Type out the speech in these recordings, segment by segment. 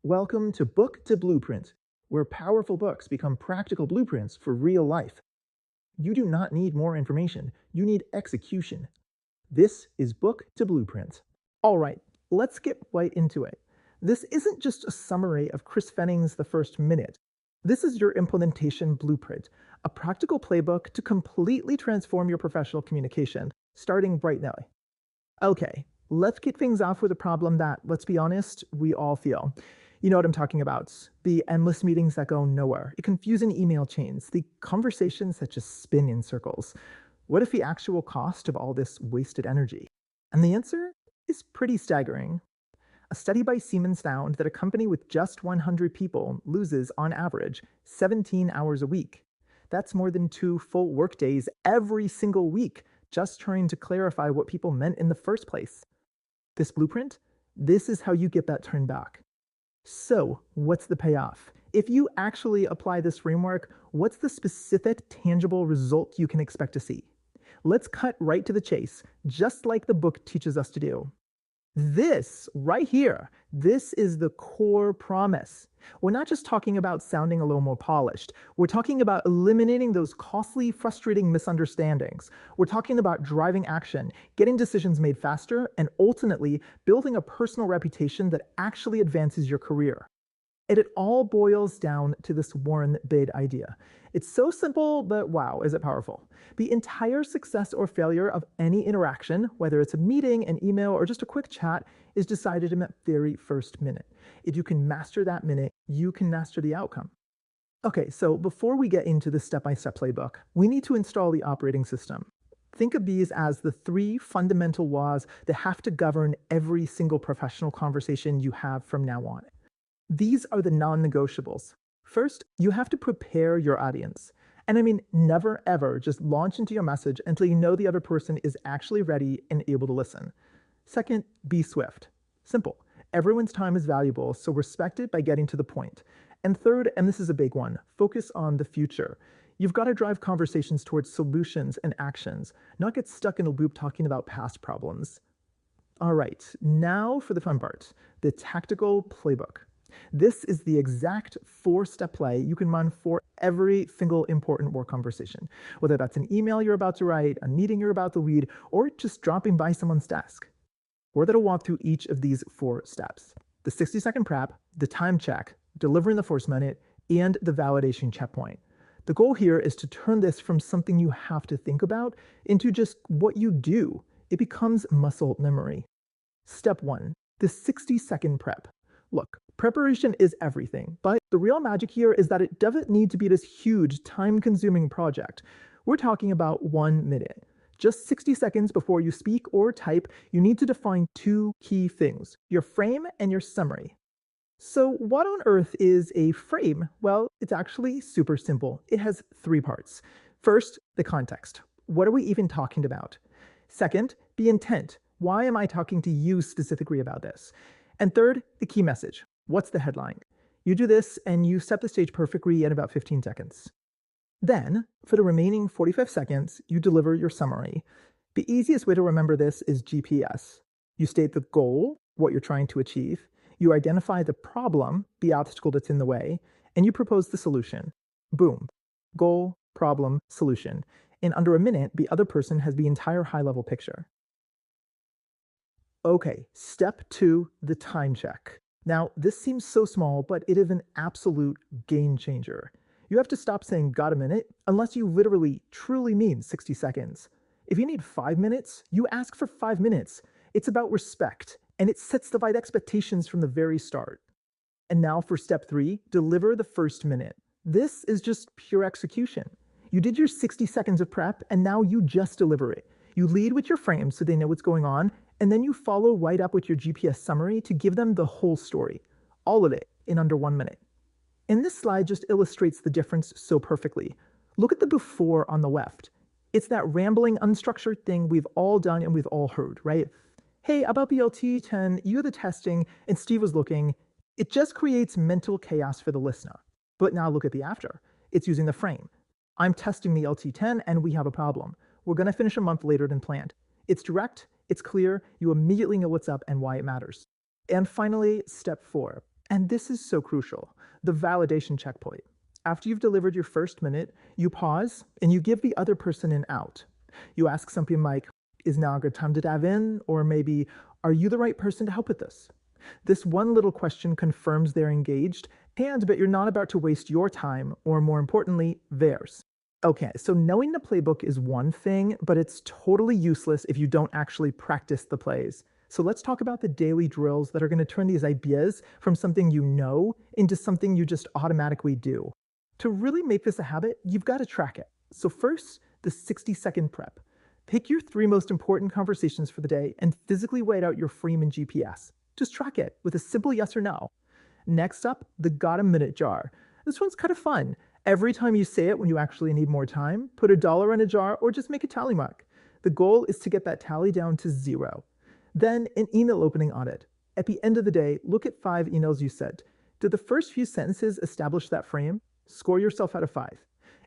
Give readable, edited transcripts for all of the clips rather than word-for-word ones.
Welcome to Book to Blueprint, where powerful books become practical blueprints for real life. You do not need more information, you need execution. This is Book to Blueprint. All right, let's get right into it. This isn't just a summary of Chris Fenning's The First Minute. This is your implementation blueprint, a practical playbook to completely transform your professional communication, starting right now. Okay, let's kick things off with a problem that, let's be honest, we all feel. You know what I'm talking about. The endless meetings that go nowhere, the confusing email chains, the conversations that just spin in circles. What if the actual cost of all this wasted energy? And the answer is pretty staggering. A study by Siemens found that a company with just 100 people loses, on average, 17 hours a week. That's more than 2 full workdays every single week just trying to clarify what people meant in the first place. This blueprint, this is how you get that turned back. So, what's the payoff? If you actually apply this framework, what's the specific, tangible result you can expect to see? Let's cut right to the chase, just like the book teaches us to do. This right here, this is the core promise. We're not just talking about sounding a little more polished. We're talking about eliminating those costly, frustrating misunderstandings. We're talking about driving action, getting decisions made faster, and ultimately building a personal reputation that actually advances your career. And it all boils down to this one big idea. It's so simple, but wow, is it powerful. The entire success or failure of any interaction, whether it's a meeting, an email, or just a quick chat, is decided in that very first minute. If you can master that minute, you can master the outcome. Okay, so before we get into the step-by-step playbook, we need to install the operating system. Think of these as the 3 fundamental laws that have to govern every single professional conversation you have from now on. These are the non-negotiables. First, you have to prepare your audience. And I mean, never ever just launch into your message until you know the other person is actually ready and able to listen. Second, be swift. Simple. Everyone's time is valuable, so respect it by getting to the point. And third, and this is a big one, focus on the future. You've got to drive conversations towards solutions and actions, not get stuck in a loop talking about past problems. All right, now for the fun part, the tactical playbook. This is the exact 4-step play you can run for every single important work conversation, whether that's an email you're about to write, a meeting you're about to lead, or just dropping by someone's desk. We're going to walk through each of these 4 steps: the 60-second prep, the time check, delivering the first minute, and the validation checkpoint. The goal here is to turn this from something you have to think about into just what you do. It becomes muscle memory. Step 1, the 60-second prep. Look, preparation is everything, but the real magic here is that it doesn't need to be this huge, time-consuming project. We're talking about 1 minute. Just 60 seconds before you speak or type, you need to define 2 key things: your frame and your summary. So what on earth is a frame? Well, it's actually super simple. It has 3 parts. First, the context. What are we even talking about? Second, the intent. Why am I talking to you specifically about this? And third, the key message. What's the headline? You do this and you set the stage perfectly in about 15 seconds. Then, for the remaining 45 seconds, you deliver your summary. The easiest way to remember this is GPS. You state the goal, what you're trying to achieve, you identify the problem, the obstacle that's in the way, and you propose the solution. Boom. Goal, problem, solution. In under a minute, the other person has the entire high-level picture. Okay, step 2, the time check. Now, this seems so small, but it is an absolute game changer. You have to stop saying "got a minute" unless you literally, truly mean 60 seconds. If you need 5 minutes, you ask for 5 minutes. It's about respect, and it sets the right expectations from the very start. And now for step 3, deliver the first minute. This is just pure execution. You did your 60 seconds of prep, and now you just deliver it. You lead with your frame so they know what's going on, and then you follow right up with your GPS summary to give them the whole story. All of it in under 1 minute. And this slide just illustrates the difference so perfectly. Look at the before on the left. It's that rambling, unstructured thing we've all done and we've all heard, right? Hey, about the LT10, you had the testing, and Steve was looking. It just creates mental chaos for the listener. But now look at the after. It's using the frame. I'm testing the LT10 and we have a problem. We're going to finish a month later than planned. It's direct, it's clear, you immediately know what's up and why it matters. And finally, step 4, And this is so crucial, the validation checkpoint. After you've delivered your first minute, you pause and you give the other person an out. You ask something like, is now a good time to dive in? Or maybe, are you the right person to help with this? This one little question confirms they're engaged, and but you're not about to waste your time, or more importantly, theirs. Okay, so knowing the playbook is one thing, but it's totally useless if you don't actually practice the plays. So let's talk about the daily drills that are going to turn these ideas from something you know into something you just automatically do. To really make this a habit, you've got to track it. So first, the 60-second prep. Pick your 3 most important conversations for the day and physically write out your frame in GPS. Just track it with a simple yes or no. Next up, the got a minute jar. This one's kind of fun. Every time you say it when you actually need more time, put $1 in a jar or just make a tally mark. The goal is to get that tally down to 0. Then an email opening audit. At the end of the day, look at 5 emails you sent. Did the first few sentences establish that frame? Score yourself out of 5.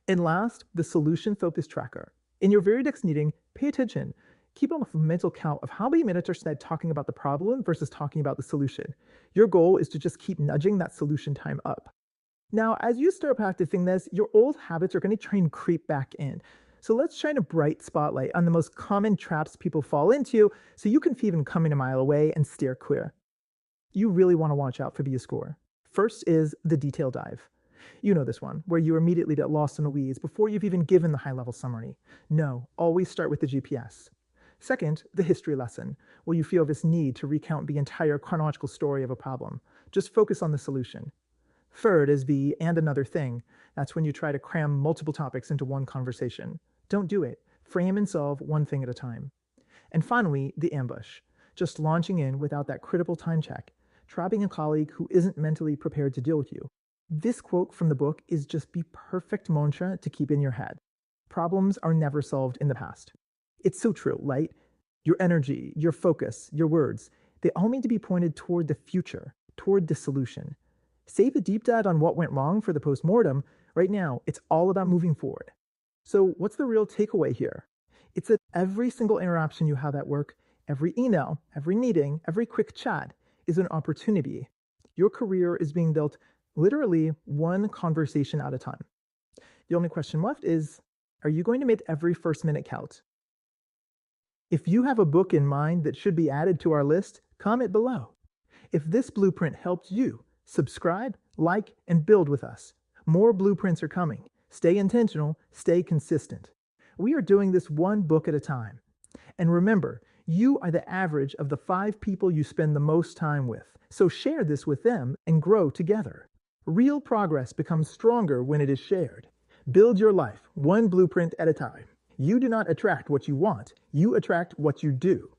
And last, the solution focus tracker. In your very next meeting, pay attention. Keep a mental count of how many minutes are spent talking about the problem versus talking about the solution. Your goal is to just keep nudging that solution time up. Now, as you start practicing this, your old habits are going to try and creep back in. So let's shine a bright spotlight on the most common traps people fall into so you can even come in a mile away and steer clear. You really want to watch out for the score. First is the detail dive. You know this one, where you immediately get lost in the weeds before you've even given the high-level summary. No, always start with the GPS. Second, the history lesson, where you feel this need to recount the entire chronological story of a problem. Just focus on the solution. Third is the and another thing. That's when you try to cram multiple topics into one conversation. Don't do it. Frame and solve one thing at a time. And finally, the ambush. Just launching in without that critical time check, trapping a colleague who isn't mentally prepared to deal with you. This quote from the book is just the perfect mantra to keep in your head. Problems are never solved in the past. It's so true, right? Your energy, your focus, your words, they all need to be pointed toward the future, toward the solution. Save a deep dive on what went wrong for the postmortem. Right now, it's all about moving forward. So what's the real takeaway here? It's that every single interaction you have at work, every email, every meeting, every quick chat is an opportunity. Your career is being built literally one conversation at a time. The only question left is, are you going to make every first minute count? If you have a book in mind that should be added to our list, comment below. If this blueprint helped you, subscribe, like, and build with us. More blueprints are coming. Stay intentional, stay consistent. We are doing this one book at a time. And remember, you are the average of the 5 people you spend the most time with. So share this with them and grow together. Real progress becomes stronger when it is shared. Build your life one blueprint at a time. You do not attract what you want, you attract what you do.